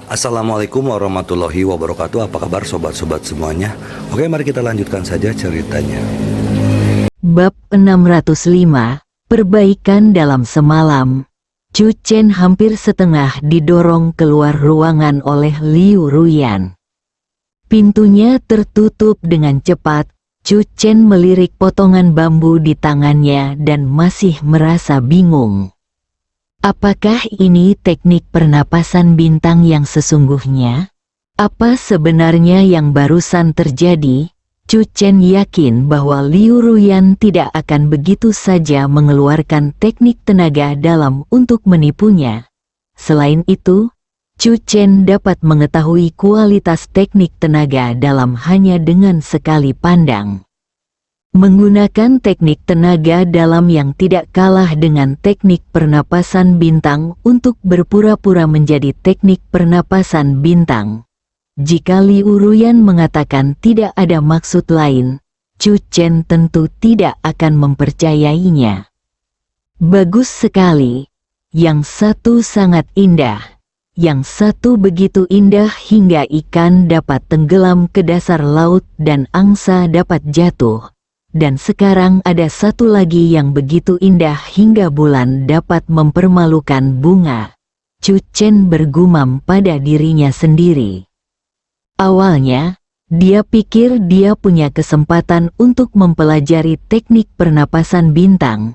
Assalamualaikum warahmatullahi wabarakatuh. Apa kabar sobat-sobat semuanya? Oke, mari kita lanjutkan saja ceritanya. Bab 605, Perbaikan dalam semalam. Chu Chen hampir setengah didorong keluar ruangan oleh Liu Ruyan. Pintunya tertutup dengan cepat. Chu Chen melirik potongan bambu di tangannya dan masih merasa bingung. Apakah ini teknik pernapasan bintang yang sesungguhnya? Apa sebenarnya yang barusan terjadi? Chu Chen yakin bahwa Liu Ruyan tidak akan begitu saja mengeluarkan teknik tenaga dalam untuk menipunya. Selain itu, Chu Chen dapat mengetahui kualitas teknik tenaga dalam hanya dengan sekali pandang. Menggunakan teknik tenaga dalam yang tidak kalah dengan teknik pernapasan bintang untuk berpura-pura menjadi teknik pernapasan bintang. Jika Liu Ruyan mengatakan tidak ada maksud lain, Chu Chen tentu tidak akan mempercayainya. Bagus sekali. Yang satu sangat indah. Yang satu begitu indah hingga ikan dapat tenggelam ke dasar laut dan angsa dapat jatuh. Dan sekarang ada satu lagi yang begitu indah hingga bulan dapat mempermalukan bunga. Chu Chen bergumam pada dirinya sendiri. Awalnya, dia pikir dia punya kesempatan untuk mempelajari teknik pernapasan bintang.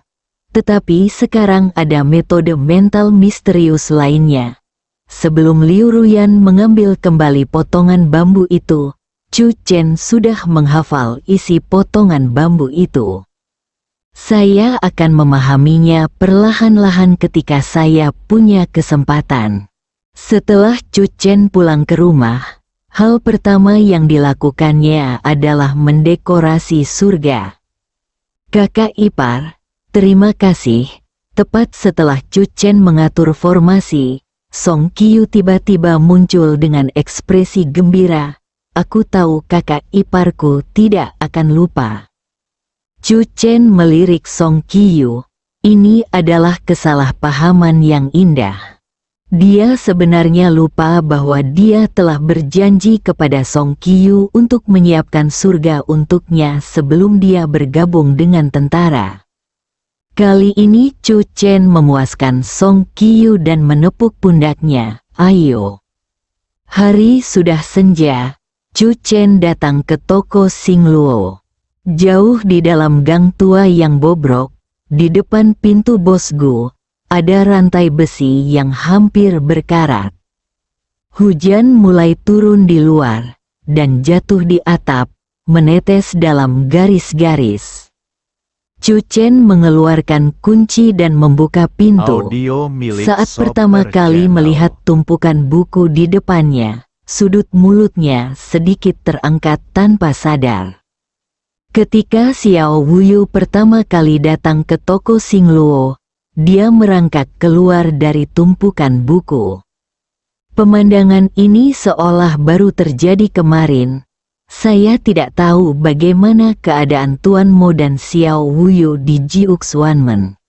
Tetapi sekarang ada metode mental misterius lainnya. Sebelum Liu Ruyan mengambil kembali potongan bambu itu, Chu Chen sudah menghafal isi potongan bambu itu. Saya akan memahaminya perlahan-lahan ketika saya punya kesempatan. Setelah Chu Chen pulang ke rumah, hal pertama yang dilakukannya adalah mendekorasi surga. Kakak ipar, terima kasih. Tepat setelah Chu Chen mengatur formasi, Song Qiu tiba-tiba muncul dengan ekspresi gembira. Aku tahu kakak iparku tidak akan lupa. Chu Chen melirik Song Qiu. Ini adalah kesalahpahaman yang indah. Dia sebenarnya lupa bahwa dia telah berjanji kepada Song Qiu untuk menyiapkan surga untuknya sebelum dia bergabung dengan tentara. Kali ini Chu Chen memuaskan Song Qiu dan menepuk pundaknya. Ayo. Hari sudah senja. Chu Chen datang ke toko Xing Luo. Jauh di dalam gang tua yang bobrok, di depan pintu Bos Gu, ada rantai besi yang hampir berkarat. Hujan mulai turun di luar, dan jatuh di atap, menetes dalam garis-garis. Chu Chen mengeluarkan kunci dan membuka pintu. Saat pertama kali melihat tumpukan buku di depannya, sudut mulutnya sedikit terangkat tanpa sadar. Ketika Xiao Wuyu pertama kali datang ke toko Xing Luo, dia merangkak keluar dari tumpukan buku. Pemandangan ini seolah baru terjadi kemarin. Saya tidak tahu bagaimana keadaan Tuan Mo dan Xiao Wuyu di Jiuxuanmen.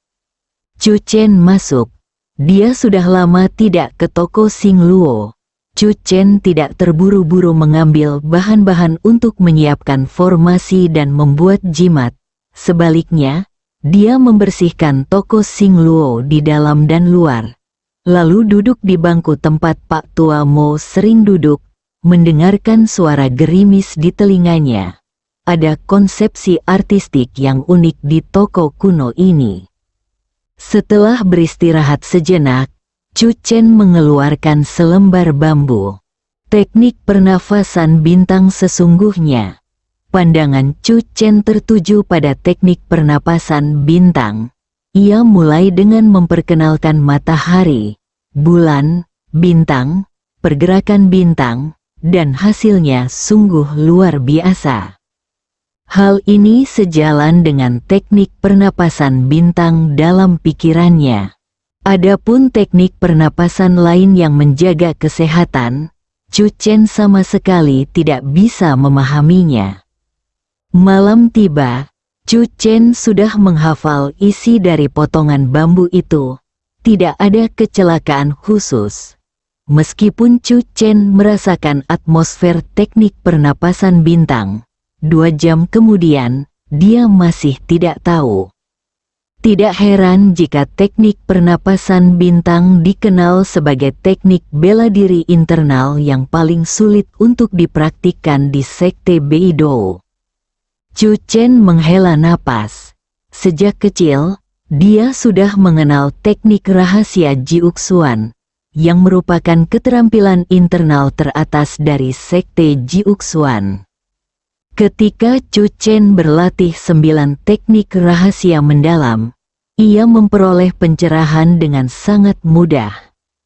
Chu Chen masuk. Dia sudah lama tidak ke toko Xing Luo. Chu Chen tidak terburu-buru mengambil bahan-bahan untuk menyiapkan formasi dan membuat jimat. Sebaliknya, dia membersihkan toko Xing Luo di dalam dan luar. Lalu duduk di bangku tempat Pak Tua Mo sering duduk, mendengarkan suara gerimis di telinganya. Ada konsepsi artistik yang unik di toko kuno ini. Setelah beristirahat sejenak, Chu Chen mengeluarkan selembar bambu. Teknik pernafasan bintang sesungguhnya. Pandangan Chu Chen tertuju pada teknik pernapasan bintang. Ia mulai dengan memperkenalkan matahari, bulan, bintang, pergerakan bintang, dan hasilnya sungguh luar biasa. Hal ini sejalan dengan teknik pernapasan bintang dalam pikirannya. Adapun teknik pernapasan lain yang menjaga kesehatan, Chu Chen sama sekali tidak bisa memahaminya. Malam tiba, Chu Chen sudah menghafal isi dari potongan bambu itu. Tidak ada kecelakaan khusus. Meskipun Chu Chen merasakan atmosfer teknik pernapasan bintang, 2 jam kemudian, dia masih tidak tahu. Tidak heran jika teknik pernapasan bintang dikenal sebagai teknik bela diri internal yang paling sulit untuk dipraktikkan di Sekte Beidou. Chu Chen menghela napas. Sejak kecil, dia sudah mengenal teknik rahasia Jiuxuan, yang merupakan keterampilan internal teratas dari Sekte Jiuxuan. Ketika Chu Chen berlatih 9 teknik rahasia mendalam, ia memperoleh pencerahan dengan sangat mudah.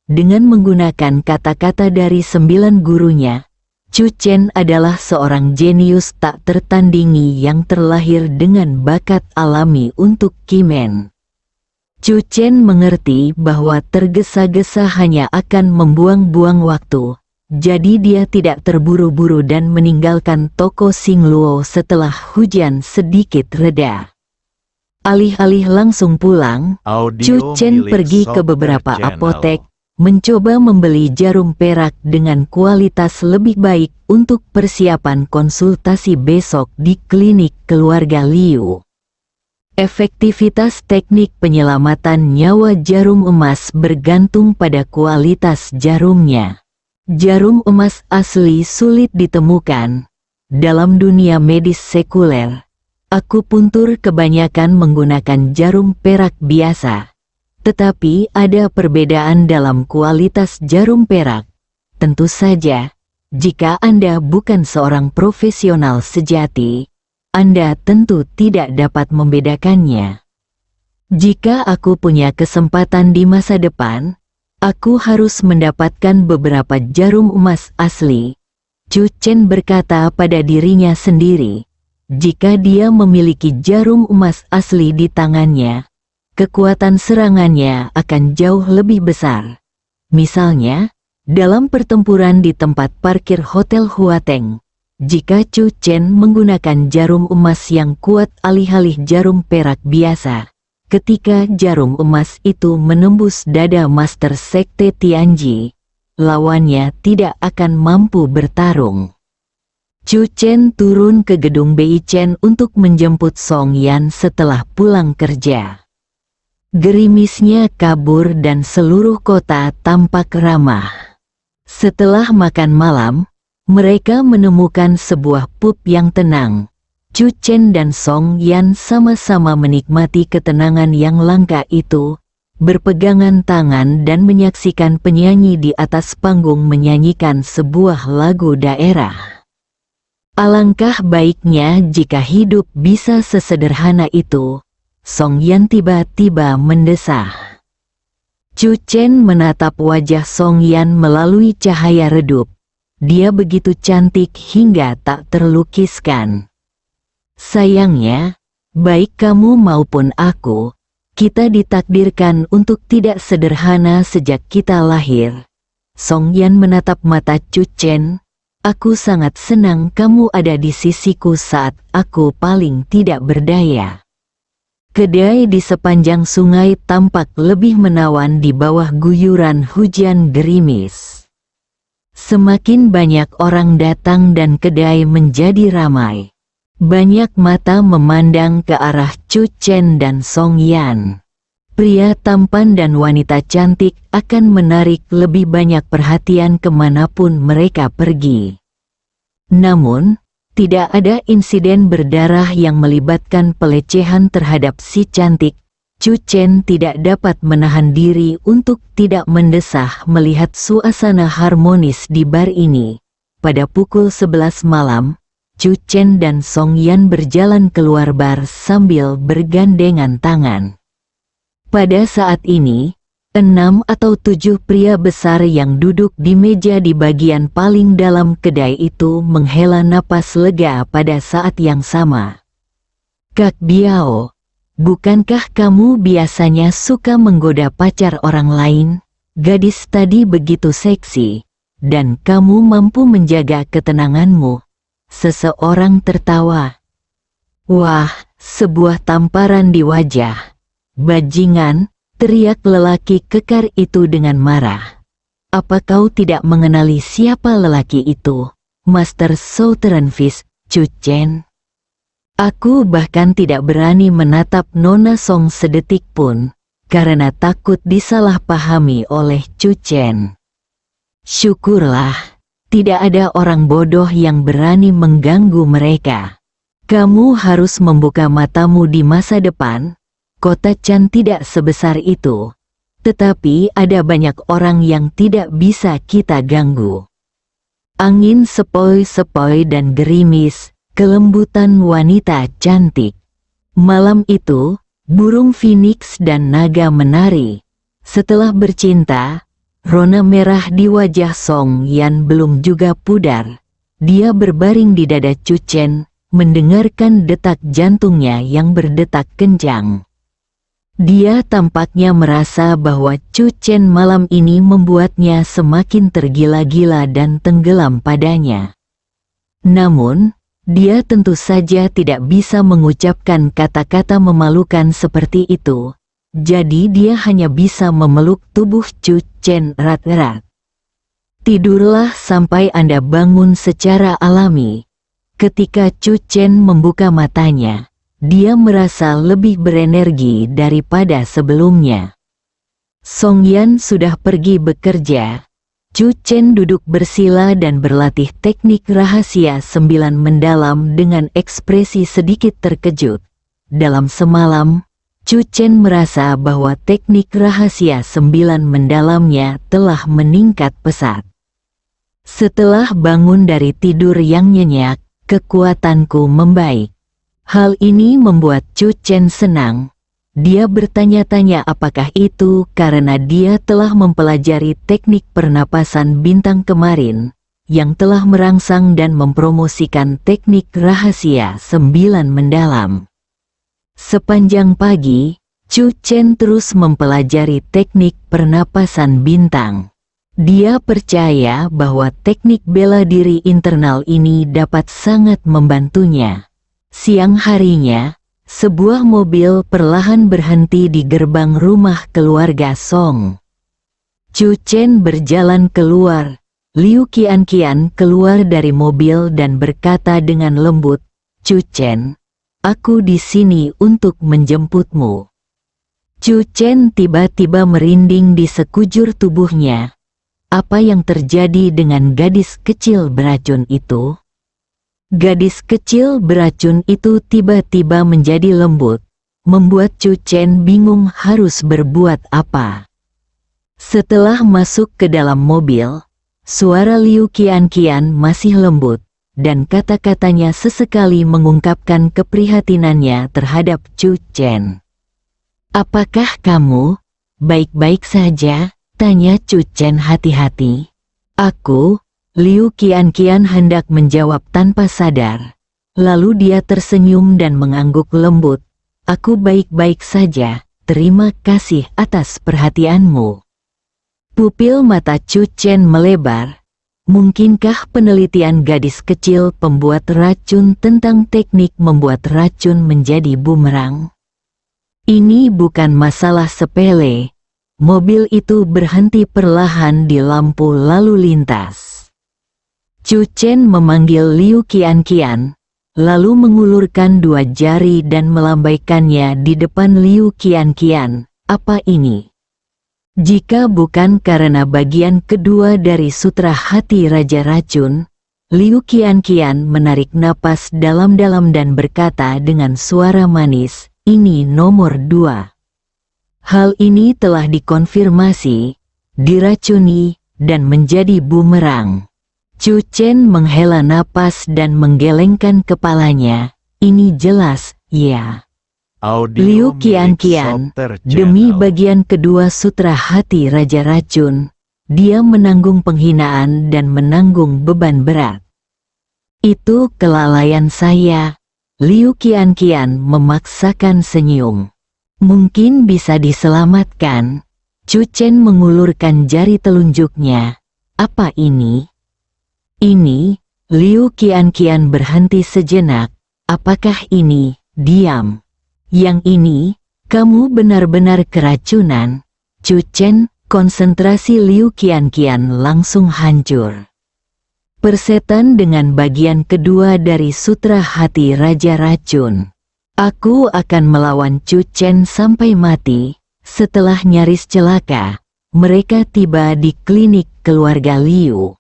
Dengan menggunakan kata-kata dari 9 gurunya, Chu Chen adalah seorang jenius tak tertandingi yang terlahir dengan bakat alami untuk Kimen. Chu Chen mengerti bahwa tergesa-gesa hanya akan membuang-buang waktu, jadi dia tidak terburu-buru dan meninggalkan toko Xingluo setelah hujan sedikit reda. Alih-alih langsung pulang, Chu Chen pergi ke beberapa apotek, mencoba membeli jarum perak dengan kualitas lebih baik untuk persiapan konsultasi besok di klinik keluarga Liu. Efektivitas teknik penyelamatan nyawa jarum emas bergantung pada kualitas jarumnya. Jarum emas asli sulit ditemukan. Dalam dunia medis sekuler, akupuntur kebanyakan menggunakan jarum perak biasa. Tetapi ada perbedaan dalam kualitas jarum perak. Tentu saja, jika Anda bukan seorang profesional sejati, Anda tentu tidak dapat membedakannya. Jika aku punya kesempatan di masa depan, aku harus mendapatkan beberapa jarum emas asli. Chu Chen berkata pada dirinya sendiri, jika dia memiliki jarum emas asli di tangannya, kekuatan serangannya akan jauh lebih besar. Misalnya, dalam pertempuran di tempat parkir Hotel Huateng, jika Chu Chen menggunakan jarum emas yang kuat alih-alih jarum perak biasa, ketika jarum emas itu menembus dada Master Sekte Tianji, lawannya tidak akan mampu bertarung. Chu Chen turun ke gedung Beichen untuk menjemput Song Yan setelah pulang kerja. Gerimisnya kabur dan seluruh kota tampak ramah. Setelah makan malam, mereka menemukan sebuah pub yang tenang. Chu Chen dan Song Yan sama-sama menikmati ketenangan yang langka itu, berpegangan tangan dan menyaksikan penyanyi di atas panggung menyanyikan sebuah lagu daerah. Alangkah baiknya jika hidup bisa sesederhana itu, Song Yan tiba-tiba mendesah. Chu Chen menatap wajah Song Yan melalui cahaya redup. Dia begitu cantik hingga tak terlukiskan. Sayangnya, baik kamu maupun aku, kita ditakdirkan untuk tidak sederhana sejak kita lahir. Song Yan menatap mata Chu Chen. Aku sangat senang kamu ada di sisiku saat aku paling tidak berdaya. Kedai di sepanjang sungai tampak lebih menawan di bawah guyuran hujan gerimis. Semakin banyak orang datang dan kedai menjadi ramai. Banyak mata memandang ke arah Chu Chen dan Song Yan. Pria tampan dan wanita cantik akan menarik lebih banyak perhatian kemanapun mereka pergi. Namun, tidak ada insiden berdarah yang melibatkan pelecehan terhadap si cantik. Chu Chen tidak dapat menahan diri untuk tidak mendesah melihat suasana harmonis di bar ini. Pada pukul 11 malam, Chu Chen dan Song Yan berjalan keluar bar sambil bergandengan tangan. Pada saat ini, 6 atau 7 pria besar yang duduk di meja di bagian paling dalam kedai itu menghela napas lega pada saat yang sama. Kak Biao, bukankah kamu biasanya suka menggoda pacar orang lain? Gadis tadi begitu seksi, dan kamu mampu menjaga ketenanganmu. Seseorang tertawa. Wah, sebuah tamparan di wajah. Bajingan, teriak lelaki kekar itu dengan marah. Apa kau tidak mengenali siapa lelaki itu, Master Southern Fish, Chu Chen? Aku bahkan tidak berani menatap Nona Song sedetik pun, karena takut disalahpahami oleh Chu Chen. Syukurlah, tidak ada orang bodoh yang berani mengganggu mereka. Kamu harus membuka matamu di masa depan. Kota Chan tidak sebesar itu. Tetapi ada banyak orang yang tidak bisa kita ganggu. Angin sepoi-sepoi dan gerimis, kelembutan wanita cantik. Malam itu, burung phoenix dan naga menari. Setelah bercinta, rona merah di wajah Song Yan belum juga pudar. Dia berbaring di dada Chu Chen, mendengarkan detak jantungnya yang berdetak kencang. Dia tampaknya merasa bahwa Chu Chen malam ini membuatnya semakin tergila-gila dan tenggelam padanya. Namun, dia tentu saja tidak bisa mengucapkan kata-kata memalukan seperti itu. Jadi dia hanya bisa memeluk tubuh Chu Chen erat-erat. Tidurlah sampai Anda bangun secara alami. Ketika Chu Chen membuka matanya, dia merasa lebih berenergi daripada sebelumnya. Song Yan sudah pergi bekerja. Chu Chen duduk bersila dan berlatih teknik rahasia 9 mendalam dengan ekspresi sedikit terkejut. Dalam semalam, Chu Chen merasa bahwa teknik rahasia 9 mendalamnya telah meningkat pesat. Setelah bangun dari tidur yang nyenyak, kekuatanku membaik. Hal ini membuat Chu Chen senang. Dia bertanya-tanya apakah itu karena dia telah mempelajari teknik pernapasan bintang kemarin, yang telah merangsang dan mempromosikan teknik rahasia 9 mendalam. Sepanjang pagi, Chu Chen terus mempelajari teknik pernapasan bintang. Dia percaya bahwa teknik bela diri internal ini dapat sangat membantunya. Siang harinya, sebuah mobil perlahan berhenti di gerbang rumah keluarga Song. Chu Chen berjalan keluar. Liu Qianqian keluar dari mobil dan berkata dengan lembut, "Chu Chen, aku di sini untuk menjemputmu." Chu Chen tiba-tiba merinding di sekujur tubuhnya. Apa yang terjadi dengan gadis kecil beracun itu? Gadis kecil beracun itu tiba-tiba menjadi lembut, membuat Chu Chen bingung harus berbuat apa. Setelah masuk ke dalam mobil, suara Liu Qianqian masih lembut, dan kata-katanya sesekali mengungkapkan keprihatinannya terhadap Chu Chen. "Apakah kamu baik-baik saja?" tanya Chu Chen hati-hati. "Aku..." Liu Qianqian hendak menjawab tanpa sadar. Lalu dia tersenyum dan mengangguk lembut. "Aku baik-baik saja, terima kasih atas perhatianmu." Pupil mata Chu Chen melebar. Mungkinkah penelitian gadis kecil pembuat racun tentang teknik membuat racun menjadi bumerang? Ini bukan masalah sepele. Mobil itu berhenti perlahan di lampu lalu lintas. Chu Chen memanggil Liu Qianqian, lalu mengulurkan 2 jari dan melambaikannya di depan Liu Qianqian. "Apa ini?" Jika bukan karena bagian kedua dari sutra hati Raja Racun, Liu Qianqian menarik napas dalam-dalam dan berkata dengan suara manis, "Ini nomor 2. Hal ini telah dikonfirmasi, diracuni, dan menjadi bumerang." Chu Chen menghela napas dan menggelengkan kepalanya. "Ini jelas, ya." Liu Qianqian, demi bagian kedua sutra hati Raja Racun, dia menanggung penghinaan dan menanggung beban berat. "Itu kelalaian saya." Liu Qianqian memaksakan senyum. "Mungkin bisa diselamatkan." Chu Chen mengulurkan jari telunjuknya. "Apa ini?" "Ini." Liu Qianqian berhenti sejenak. "Apakah ini?" "Diam. Yang ini, kamu benar-benar keracunan." Chu Chen, konsentrasi Liu Qianqian langsung hancur. Persetan dengan bagian kedua dari Sutra Hati Raja Racun. Aku akan melawan Chu Chen sampai mati. Setelah nyaris celaka, mereka tiba di klinik keluarga Liu.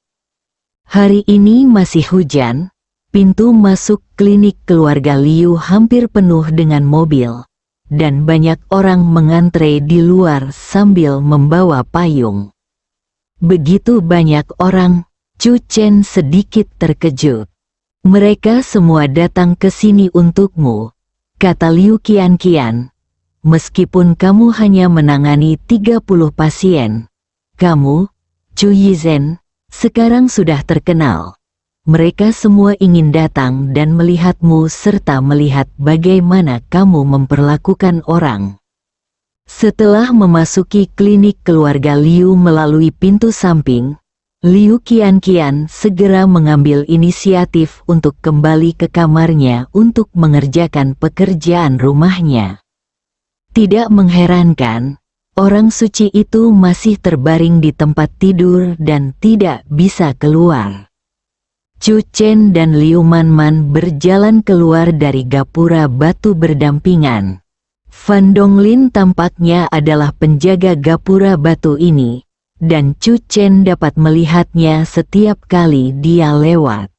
Hari ini masih hujan. Pintu masuk klinik keluarga Liu hampir penuh dengan mobil, dan banyak orang mengantre di luar sambil membawa payung. Begitu banyak orang, Chu Chen sedikit terkejut. Mereka semua datang ke sini untukmu, kata Liu Qianqian. Meskipun kamu hanya menangani 30 pasien, kamu, Chu Yizhen, sekarang sudah terkenal. Mereka semua ingin datang dan melihatmu serta melihat bagaimana kamu memperlakukan orang. Setelah memasuki klinik keluarga Liu melalui pintu samping, Liu Qianqian segera mengambil inisiatif untuk kembali ke kamarnya untuk mengerjakan pekerjaan rumahnya. Tidak mengherankan, orang suci itu masih terbaring di tempat tidur dan tidak bisa keluar. Chu Chen dan Liu Manman berjalan keluar dari gapura batu berdampingan. Fan Donglin tampaknya adalah penjaga gapura batu ini, dan Chu Chen dapat melihatnya setiap kali dia lewat.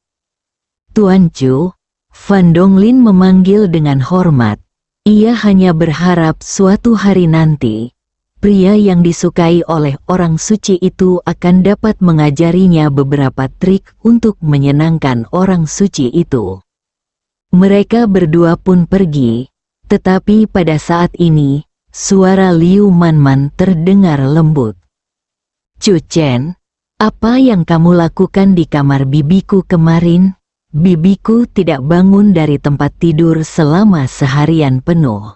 Tuan Chu, Fan Donglin memanggil dengan hormat. Ia hanya berharap suatu hari nanti, pria yang disukai oleh orang suci itu akan dapat mengajarinya beberapa trik untuk menyenangkan orang suci itu. Mereka berdua pun pergi, tetapi pada saat ini, suara Liu Manman terdengar lembut. Chu Chen, apa yang kamu lakukan di kamar bibiku kemarin? Bibiku tidak bangun dari tempat tidur selama seharian penuh.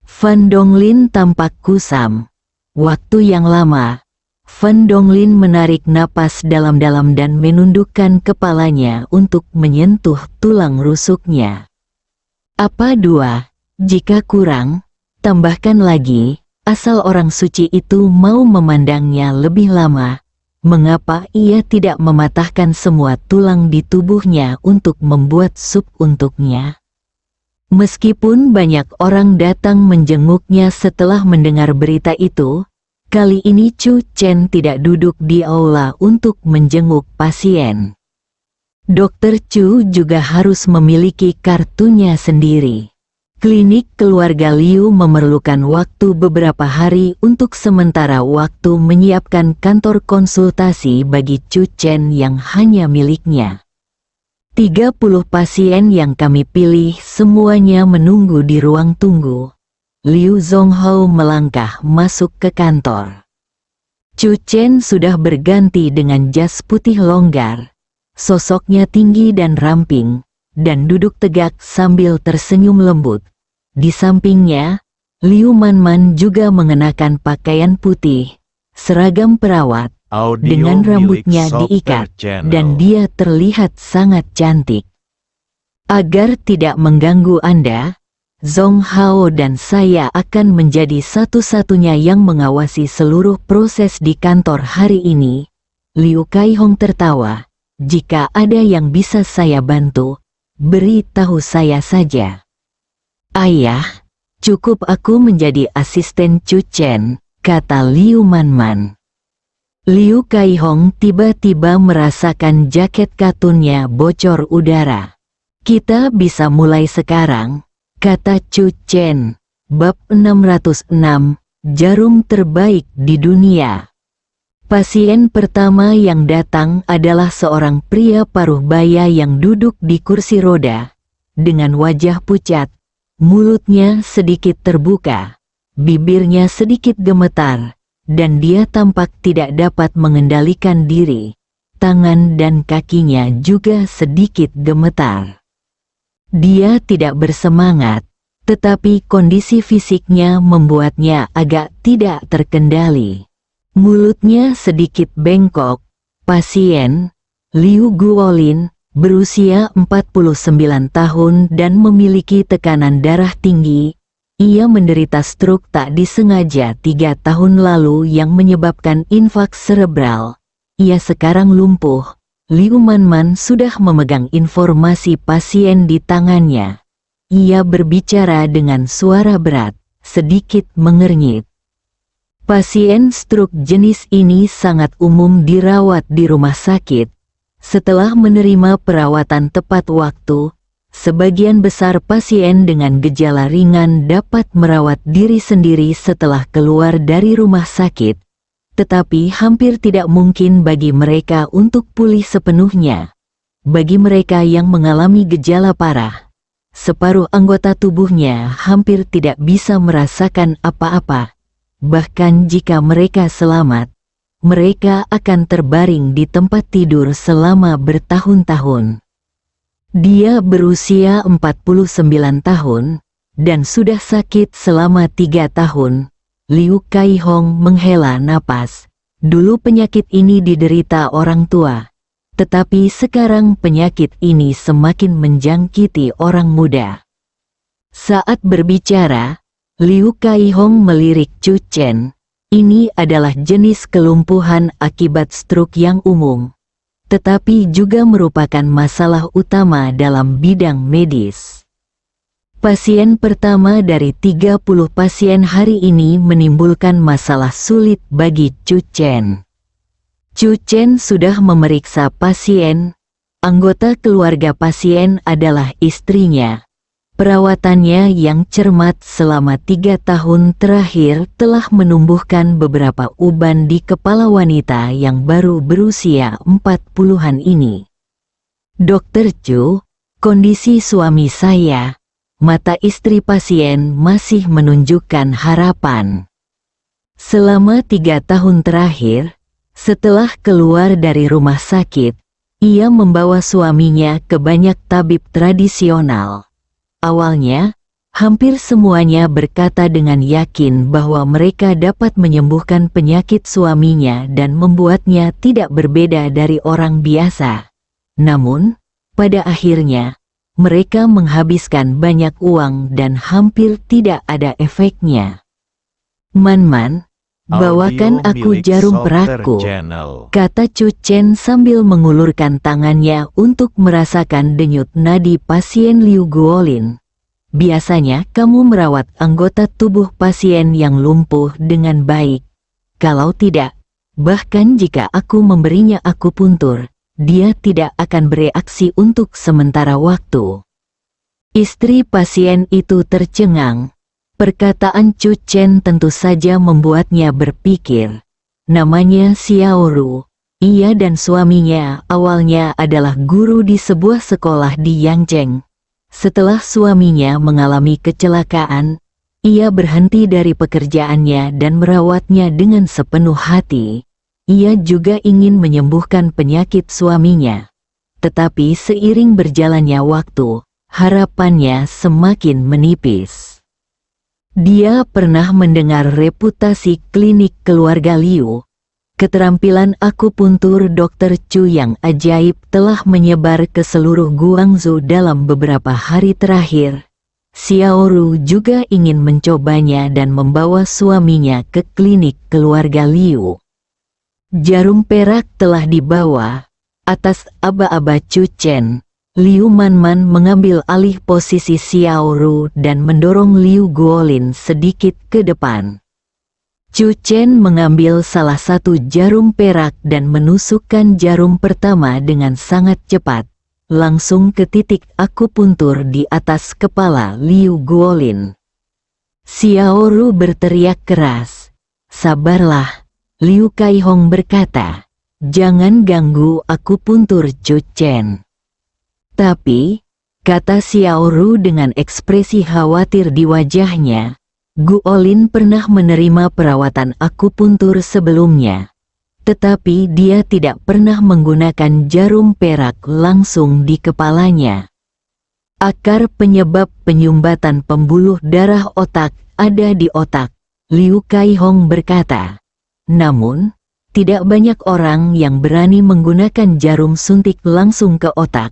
Fan Donglin tampak kusam. Waktu yang lama, Fan Donglin menarik napas dalam-dalam dan menundukkan kepalanya untuk menyentuh tulang rusuknya. Apa dua? Jika kurang, tambahkan lagi, asal orang suci itu mau memandangnya lebih lama. Mengapa ia tidak mematahkan semua tulang di tubuhnya untuk membuat sup untuknya? Meskipun banyak orang datang menjenguknya setelah mendengar berita itu, kali ini Chu Chen tidak duduk di aula untuk menjenguk pasien. Dr. Chu juga harus memiliki kartunya sendiri. Klinik keluarga Liu memerlukan waktu beberapa hari untuk sementara waktu menyiapkan kantor konsultasi bagi Chu Chen yang hanya miliknya. 30 pasien yang kami pilih semuanya menunggu di ruang tunggu. Liu Zonghao melangkah masuk ke kantor. Chu Chen sudah berganti dengan jas putih longgar. Sosoknya tinggi dan ramping, dan duduk tegak sambil tersenyum lembut. Di sampingnya, Liu Manman juga mengenakan pakaian putih, seragam perawat, dengan rambutnya diikat, dan dia terlihat sangat cantik. Agar tidak mengganggu Anda, Zonghao dan saya akan menjadi satu-satunya yang mengawasi seluruh proses di kantor hari ini. Liu Kaihong tertawa. Jika ada yang bisa saya bantu, beritahu saya saja. Ayah, cukup aku menjadi asisten Chu Chen, kata Liu Manman. Liu Kaihong tiba-tiba merasakan jaket katunnya bocor udara. Kita bisa mulai sekarang, kata Chu Chen. Bab 606, Jarum Terbaik di Dunia. Pasien pertama yang datang adalah seorang pria paruh baya yang duduk di kursi roda, dengan wajah pucat. Mulutnya sedikit terbuka, bibirnya sedikit gemetar, dan dia tampak tidak dapat mengendalikan diri. Tangan dan kakinya juga sedikit gemetar. Dia tidak bersemangat, tetapi kondisi fisiknya membuatnya agak tidak terkendali. Mulutnya sedikit bengkok. Pasien, Liu Guolin, berusia 49 tahun dan memiliki tekanan darah tinggi, Ia menderita stroke tak disengaja 3 tahun lalu yang menyebabkan infaks serebral. Ia sekarang lumpuh. Liu Manman sudah memegang informasi pasien di tangannya. Ia berbicara dengan suara berat, sedikit mengernyit. Pasien stroke jenis ini sangat umum dirawat di rumah sakit. Setelah menerima perawatan tepat waktu, sebagian besar pasien dengan gejala ringan dapat merawat diri sendiri setelah keluar dari rumah sakit, tetapi hampir tidak mungkin bagi mereka untuk pulih sepenuhnya. Bagi mereka yang mengalami gejala parah, separuh anggota tubuhnya hampir tidak bisa merasakan apa-apa. Bahkan jika mereka selamat, mereka akan terbaring di tempat tidur selama bertahun-tahun. Dia berusia 49 tahun, dan sudah sakit selama 3 tahun. Liu Kaihong menghela napas. Dulu penyakit ini diderita orang tua, tetapi sekarang penyakit ini semakin menjangkiti orang muda. Saat berbicara, Liu Kaihong melirik Chu Chen. Ini adalah jenis kelumpuhan akibat stroke yang umum, tetapi juga merupakan masalah utama dalam bidang medis. Pasien pertama dari 30 pasien hari ini menimbulkan masalah sulit bagi Chu Chen. Chu Chen sudah memeriksa pasien. Anggota keluarga pasien adalah istrinya. Perawatannya yang cermat selama 3 tahun terakhir telah menumbuhkan beberapa uban di kepala wanita yang baru berusia 40-an ini. Dokter Chu, kondisi suami saya, mata istri pasien masih menunjukkan harapan. Selama 3 tahun terakhir, setelah keluar dari rumah sakit, ia membawa suaminya ke banyak tabib tradisional. Awalnya, hampir semuanya berkata dengan yakin bahwa mereka dapat menyembuhkan penyakit suaminya dan membuatnya tidak berbeda dari orang biasa. Namun, pada akhirnya, mereka menghabiskan banyak uang dan hampir tidak ada efeknya. Man, bawakan aku jarum perakku, kata Chu Chen sambil mengulurkan tangannya untuk merasakan denyut nadi pasien Liu Guolin. Biasanya kamu merawat anggota tubuh pasien yang lumpuh dengan baik. Kalau tidak, bahkan jika aku memberinya akupuntur, dia tidak akan bereaksi untuk sementara waktu. Istri pasien itu tercengang. Perkataan Chu Chen tentu saja membuatnya berpikir. Namanya Xiao Ru. Ia dan suaminya awalnya adalah guru di sebuah sekolah di Yangzheng. Setelah suaminya mengalami kecelakaan, ia berhenti dari pekerjaannya dan merawatnya dengan sepenuh hati. Ia juga ingin menyembuhkan penyakit suaminya. Tetapi seiring berjalannya waktu, harapannya semakin menipis. Dia pernah mendengar reputasi klinik keluarga Liu. Keterampilan akupuntur Dr. Chu yang ajaib telah menyebar ke seluruh Guangzhou dalam beberapa hari terakhir. Xiao Ru juga ingin mencobanya dan membawa suaminya ke klinik keluarga Liu. Jarum perak telah dibawa. Atas aba-aba Chu Chen, Liu Manman mengambil alih posisi Xiao Ru dan mendorong Liu Guolin sedikit ke depan. Chu Chen mengambil salah satu jarum perak dan menusukkan jarum pertama dengan sangat cepat, langsung ke titik akupuntur di atas kepala Liu Guolin. Xiao Ru berteriak keras. "Sabarlah," Liu Kaihong berkata. "Jangan ganggu akupuntur Chu Chen." Tapi, kata Xiao Ru dengan ekspresi khawatir di wajahnya, Guolin pernah menerima perawatan akupuntur sebelumnya. Tetapi dia tidak pernah menggunakan jarum perak langsung di kepalanya. Akar penyebab penyumbatan pembuluh darah otak ada di otak, Liu Kaihong berkata. Namun, tidak banyak orang yang berani menggunakan jarum suntik langsung ke otak.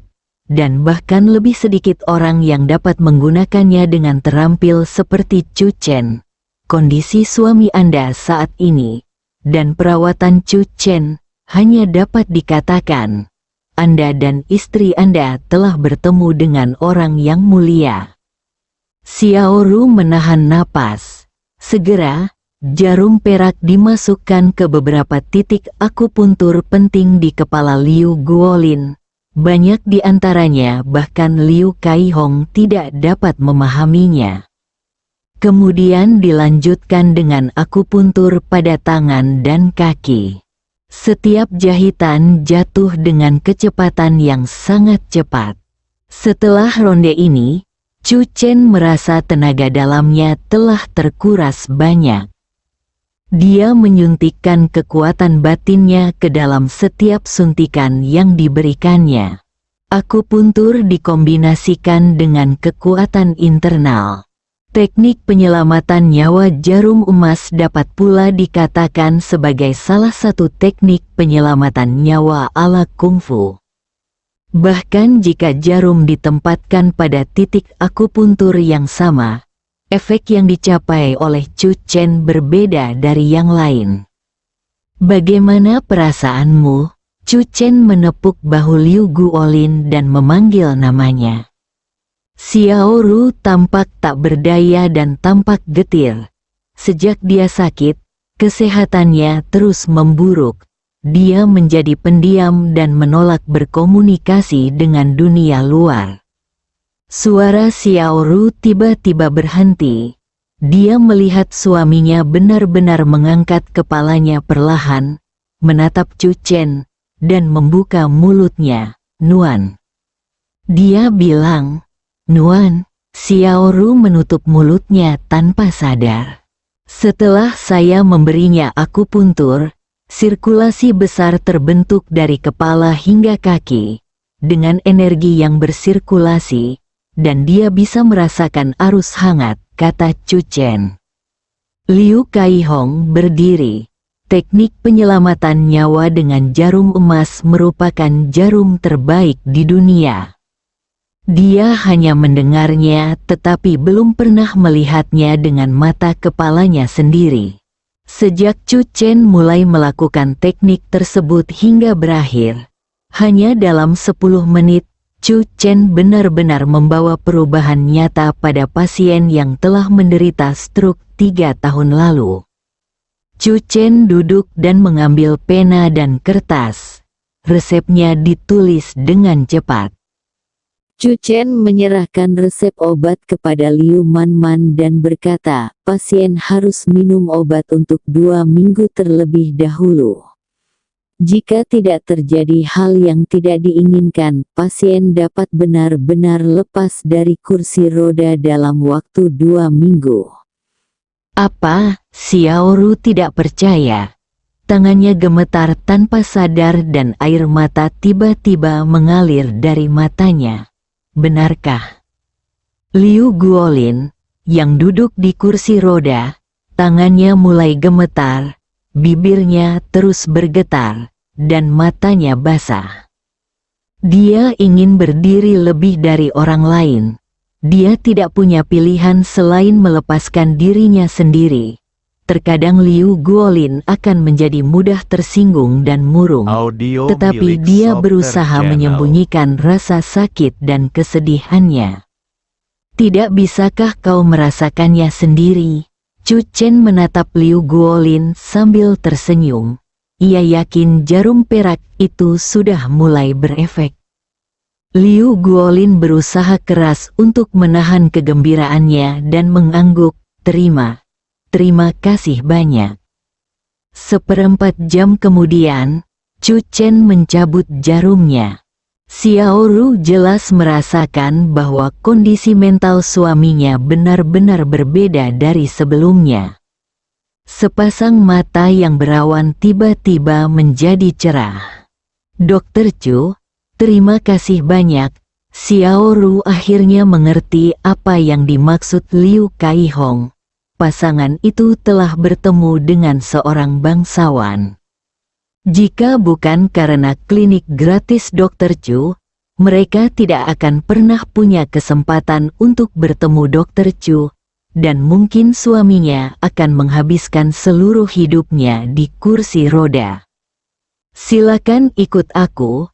dan bahkan lebih sedikit orang yang dapat menggunakannya dengan terampil seperti Chu Chen. Kondisi suami Anda saat ini, dan perawatan Chu Chen, hanya dapat dikatakan, Anda dan istri Anda telah bertemu dengan orang yang mulia. Xiao Ru menahan napas. Segera, jarum perak dimasukkan ke beberapa titik akupuntur penting di kepala Liu Guolin. Banyak di antaranya bahkan Liu Kaihong tidak dapat memahaminya. Kemudian dilanjutkan dengan akupuntur pada tangan dan kaki. Setiap jahitan jatuh dengan kecepatan yang sangat cepat. Setelah ronde ini, Chu Chen merasa tenaga dalamnya telah terkuras banyak. Dia menyuntikkan kekuatan batinnya ke dalam setiap suntikan yang diberikannya. Akupuntur dikombinasikan dengan kekuatan internal. Teknik penyelamatan nyawa jarum emas dapat pula dikatakan sebagai salah satu teknik penyelamatan nyawa ala kungfu. Bahkan jika jarum ditempatkan pada titik akupuntur yang sama, efek yang dicapai oleh Chu Chen berbeda dari yang lain. Bagaimana perasaanmu? Chu Chen menepuk bahu Liu Guolin dan memanggil namanya. Xiao Ru tampak tak berdaya dan tampak getir. Sejak dia sakit, kesehatannya terus memburuk. Dia menjadi pendiam dan menolak berkomunikasi dengan dunia luar. Suara Xiao Ru tiba-tiba berhenti. Dia melihat suaminya benar-benar mengangkat kepalanya perlahan, menatap Chu Chen, dan membuka mulutnya. Nuan. Dia bilang, Nuan. Xiao Ru menutup mulutnya tanpa sadar. Setelah saya memberinya akupuntur, sirkulasi besar terbentuk dari kepala hingga kaki, dengan energi yang bersirkulasi, dan dia bisa merasakan arus hangat, kata Chu Chen. Liu Kaihong berdiri. Teknik penyelamatan nyawa dengan jarum emas merupakan jarum terbaik di dunia. Dia hanya mendengarnya tetapi belum pernah melihatnya dengan mata kepalanya sendiri. Sejak Chu Chen mulai melakukan teknik tersebut hingga berakhir, hanya dalam 10 menit, Chu Chen benar-benar membawa perubahan nyata pada pasien yang telah menderita stroke 3 tahun lalu. Chu Chen duduk dan mengambil pena dan kertas. Resepnya ditulis dengan cepat. Chu Chen menyerahkan resep obat kepada Liu Manman dan berkata, pasien harus minum obat untuk 2 minggu terlebih dahulu. Jika tidak terjadi hal yang tidak diinginkan, pasien dapat benar-benar lepas dari kursi roda dalam waktu 2 minggu. Apa? Xiao Ru tidak percaya. Tangannya gemetar tanpa sadar dan air mata tiba-tiba mengalir dari matanya. Benarkah? Liu Guolin, yang duduk di kursi roda, tangannya mulai gemetar, bibirnya terus bergetar, dan matanya basah. Dia ingin berdiri lebih dari orang lain. Dia tidak punya pilihan selain melepaskan dirinya sendiri. Terkadang Liu Guolin akan menjadi mudah tersinggung dan murung, tetapi dia berusaha menyembunyikan rasa sakit dan kesedihannya. Tidak bisakah kau merasakannya sendiri? Chu Chen menatap Liu Guolin sambil tersenyum. Ia yakin jarum perak itu sudah mulai berefek. Liu Guolin berusaha keras untuk menahan kegembiraannya dan mengangguk, Terima kasih banyak. 1/4 jam kemudian, Chu Chen mencabut jarumnya. Xiao Ru jelas merasakan bahwa kondisi mental suaminya benar-benar berbeda dari sebelumnya. Sepasang mata yang berawan tiba-tiba menjadi cerah. Dokter Chu, terima kasih banyak. Xiao Ru akhirnya mengerti apa yang dimaksud Liu Kaihong. Pasangan itu telah bertemu dengan seorang bangsawan. Jika bukan karena klinik gratis Dr. Chu, mereka tidak akan pernah punya kesempatan untuk bertemu Dr. Chu, dan mungkin suaminya akan menghabiskan seluruh hidupnya di kursi roda. Silakan ikut aku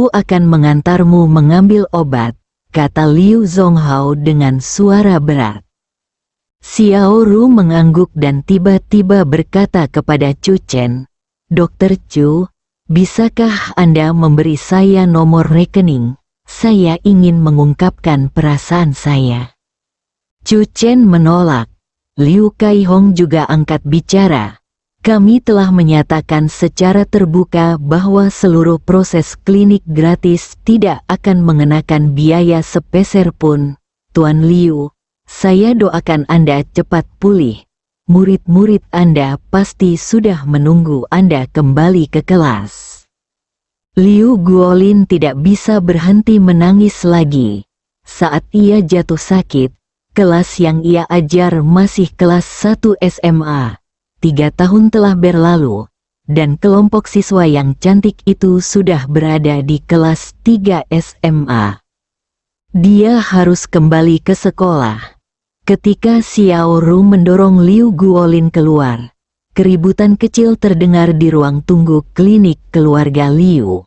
akan mengantarmu mengambil obat, kata Liu Zonghao dengan suara berat. Xiao Ru mengangguk dan tiba-tiba berkata kepada Chu Chen, Dr. Chu, bisakah Anda memberi saya nomor rekening? Saya ingin mengungkapkan perasaan saya. Chu Chen menolak. Liu Kaihong juga angkat bicara. Kami telah menyatakan secara terbuka bahwa seluruh proses klinik gratis tidak akan mengenakan biaya sepeser pun. Tuan Liu, saya doakan Anda cepat pulih. Murid-murid Anda pasti sudah menunggu Anda kembali ke kelas. Liu Guolin tidak bisa berhenti menangis lagi. Saat ia jatuh sakit, kelas yang ia ajar masih kelas 1 SMA. 3 tahun telah berlalu, dan kelompok siswa yang cantik itu sudah berada di kelas 3 SMA. Dia harus kembali ke sekolah. Ketika Xiao Ru mendorong Liu Guolin keluar, keributan kecil terdengar di ruang tunggu klinik keluarga Liu.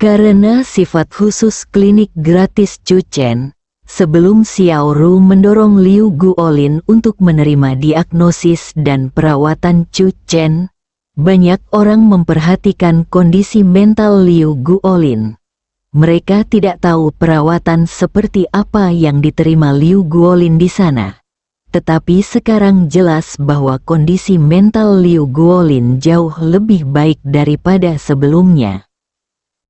Karena sifat khusus klinik gratis Chu Chen, sebelum Xiao Ru mendorong Liu Guolin untuk menerima diagnosis dan perawatan Chu Chen, banyak orang memperhatikan kondisi mental Liu Guolin. Mereka tidak tahu perawatan seperti apa yang diterima Liu Guolin di sana. Tetapi sekarang jelas bahwa kondisi mental Liu Guolin jauh lebih baik daripada sebelumnya.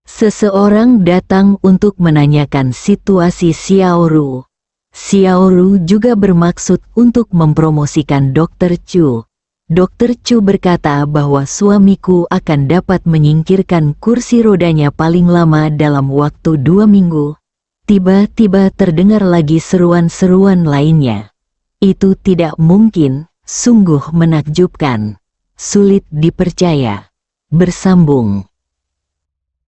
Seseorang datang untuk menanyakan situasi Xiao Ru. Xiao Ru juga bermaksud untuk mempromosikan Dr. Chu. Dr. Chu berkata bahwa suamiku akan dapat menyingkirkan kursi rodanya paling lama dalam waktu 2 minggu. Tiba-tiba terdengar lagi seruan-seruan lainnya. Itu tidak mungkin, sungguh menakjubkan. Sulit dipercaya. Bersambung.